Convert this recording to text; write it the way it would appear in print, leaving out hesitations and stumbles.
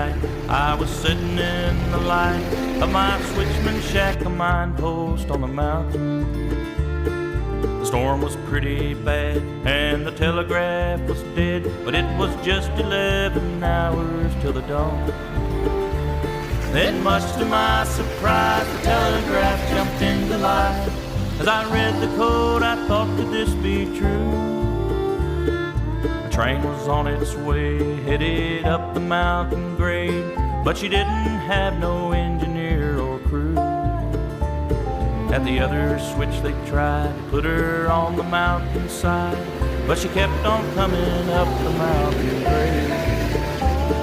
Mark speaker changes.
Speaker 1: night, I was sitting in the light of my switchman shack, a mine post on the mountain. The storm was pretty bad and the telegraph was dead, but it was just 11 hours till the dawn. Then much to my surprise, the telegraph jumped into life. As I read the code, I thought, could this be true? A train was on its way, headed up the mountain grade, but she didn't have no engineer or crew. At the other switch they tried to put her on the mountainside, but she kept on coming up the mountain grade.